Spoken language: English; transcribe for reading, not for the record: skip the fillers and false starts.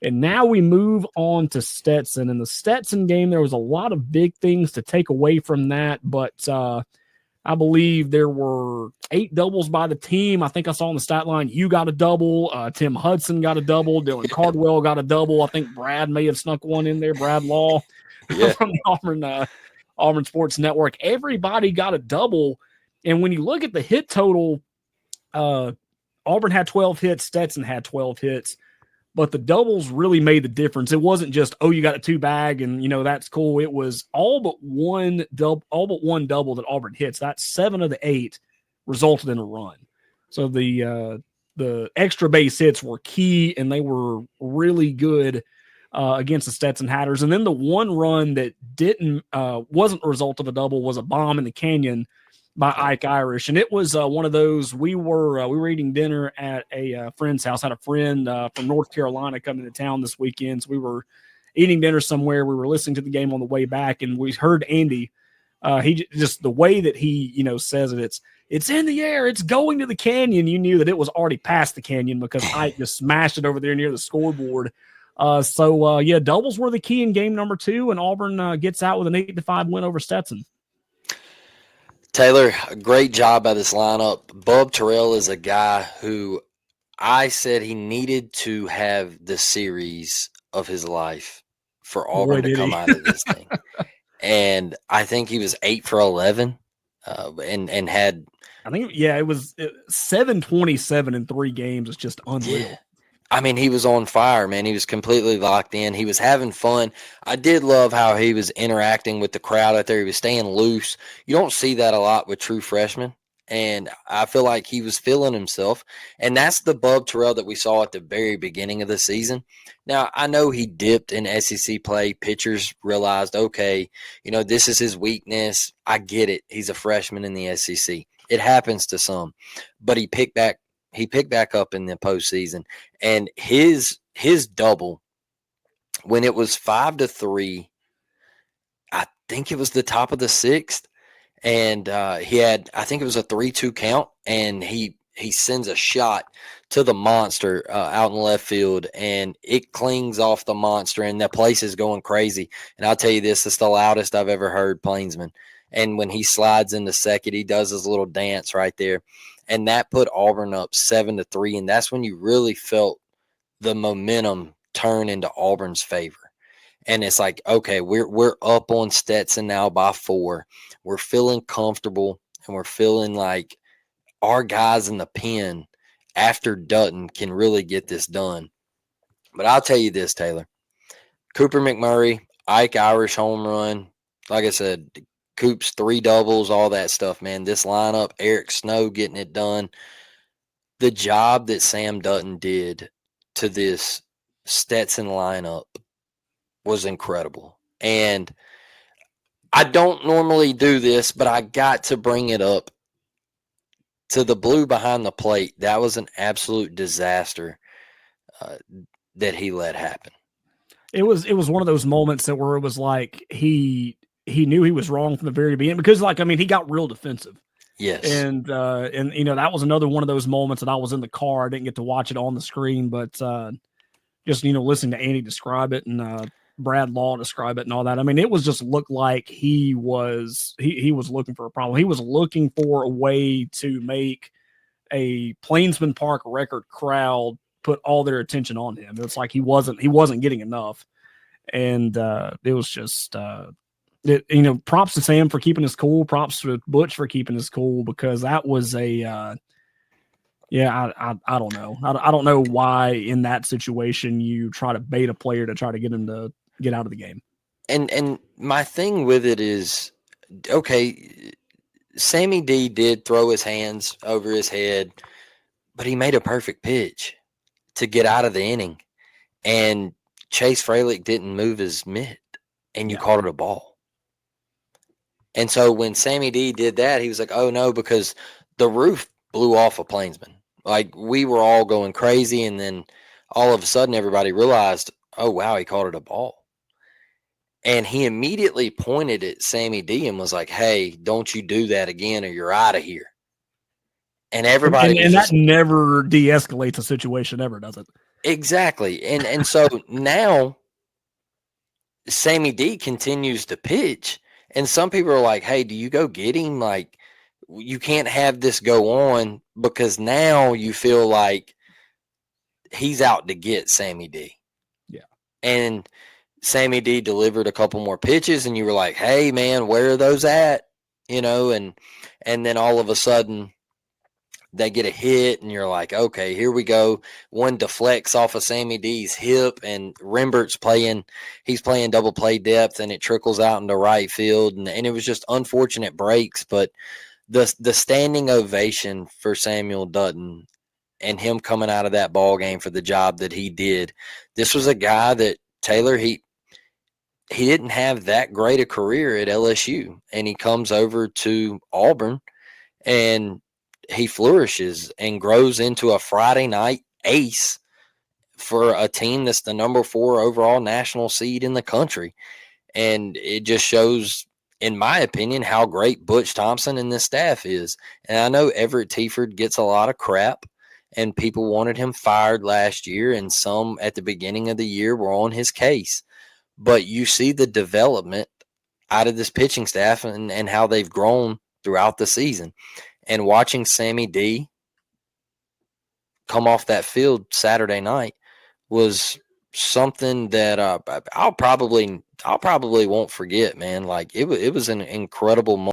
And now we move on to Stetson. In the Stetson game, there was a lot of big things to take away from that, but I believe there were 8 doubles by the team. I think I saw on the stat line, you got a double. Tim Hudson got a double. Dylan Cardwell got a double. I think Brad may have snuck one in there. Brad Law from the Auburn Sports Network. Everybody got a double. And when you look at the hit total, Auburn had 12 hits. Stetson had 12 hits. But the doubles really made the difference. It wasn't just, oh, you got a 2-bag and, that's cool. It was all but one double that Auburn hits. That 7 of the 8 resulted in a run. So the extra base hits were key, and they were really good against the Stetson Hatters. And then the one run that wasn't a result of a double was a bomb in the canyon by Ike Irish. And it was one of those, we were eating dinner at a friend's house. I had a friend from North Carolina coming to town this weekend. So we were eating dinner somewhere. We were listening to the game on the way back, and we heard Andy. He just, the way that he, says it, it's in the air, it's going to the canyon. You knew that it was already past the canyon because Ike just smashed it over there near the scoreboard. Doubles were the key in game number 2, and Auburn gets out with an 8-5 win over Stetson. Taylor, a great job by this lineup. Bub Terrell is a guy who I said he needed to have the series of his life for Auburn to come out of this thing. And I think he was 8 for 11 and had. I think, it was 727 in 3 games. It's just unreal. Yeah. I mean, he was on fire, man. He was completely locked in. He was having fun. I did love how he was interacting with the crowd out there. He was staying loose. You don't see that a lot with true freshmen. And I feel like he was feeling himself. And that's the Bub Terrell that we saw at the very beginning of the season. Now, I know he dipped in SEC play. Pitchers realized, okay, this is his weakness. I get it. He's a freshman in the SEC. It happens to some. But he picked back up in the postseason, and his double, when it was 5-3, I think it was the top of the 6th, and he had, I think it was a 3-2 count, and he sends a shot to the monster out in left field, and it clings off the monster, and the place is going crazy. And I'll tell you this, it's the loudest I've ever heard Plainsman. And when he slides into second, he does his little dance right there. And that put Auburn up 7-3. And that's when you really felt the momentum turn into Auburn's favor. And it's like, okay, we're up on Stetson now by 4. We're feeling comfortable, and we're feeling like our guys in the pen after Dutton can really get this done. But I'll tell you this, Taylor. Cooper McMurray, Ike Irish home run. Like I said, Coop's 3 doubles, all that stuff, man. This lineup, Eric Snow getting it done. The job that Sam Dutton did to this Stetson lineup was incredible. And I don't normally do this, but I got to bring it up. To the blue behind the plate, that was an absolute disaster that he let happen. It was one of those moments where it was like he knew he was wrong from the very beginning because, he got real defensive. Yes. And that was another one of those moments that I was in the car. I didn't get to watch it on the screen, but just, listening to Andy describe it and Brad Law describe it and all that. I mean, it was just looked like he was looking for a problem. He was looking for a way to make a Plainsman Park record crowd put all their attention on him. It's like he wasn't getting enough. And it was just props to Sam for keeping his cool. Props to Butch for keeping his cool, because that was I don't know. I don't know why in that situation you try to bait a player to try to get him to get out of the game. And my thing with it is, okay, Sammy D did throw his hands over his head, but he made a perfect pitch to get out of the inning. And Chase Fralick didn't move his mitt, and you called it a ball. And so when Sammy D did that, he was like, oh, no, because the roof blew off of Plainsman. Like, we were all going crazy, and then all of a sudden everybody realized, oh, wow, he called it a ball. And he immediately pointed at Sammy D and was like, hey, don't you do that again or you're out of here. And everybody and that never de-escalates a situation ever, does it? Exactly. And so now Sammy D continues to pitch, and some people are like, "Hey, do you go get him? Like, you can't have this go on because now you feel like he's out to get Sammy D." Yeah. And Sammy D delivered a couple more pitches, and you were like, "Hey, man, where are those at?" And then all of a sudden they get a hit, and you're like, "Okay, here we go." One deflects off of Sammy D's hip, and Rembert's playing. He's playing double play depth, and it trickles out into right field, and it was just unfortunate breaks. But the standing ovation for Samuel Dutton and him coming out of that ball game for the job that he did. This was a guy that Taylor he didn't have that great a career at LSU, and he comes over to Auburn and he flourishes and grows into a Friday night ace for a team that's the number 4 overall national seed in the country. And it just shows, in my opinion, how great Butch Thompson and this staff is. And I know Everett Teaford gets a lot of crap, and people wanted him fired last year, and some at the beginning of the year were on his case. But you see the development out of this pitching staff and how they've grown throughout the season. And watching Sammy D come off that field Saturday night was something that I'll probably won't forget, man. Like it was an incredible moment.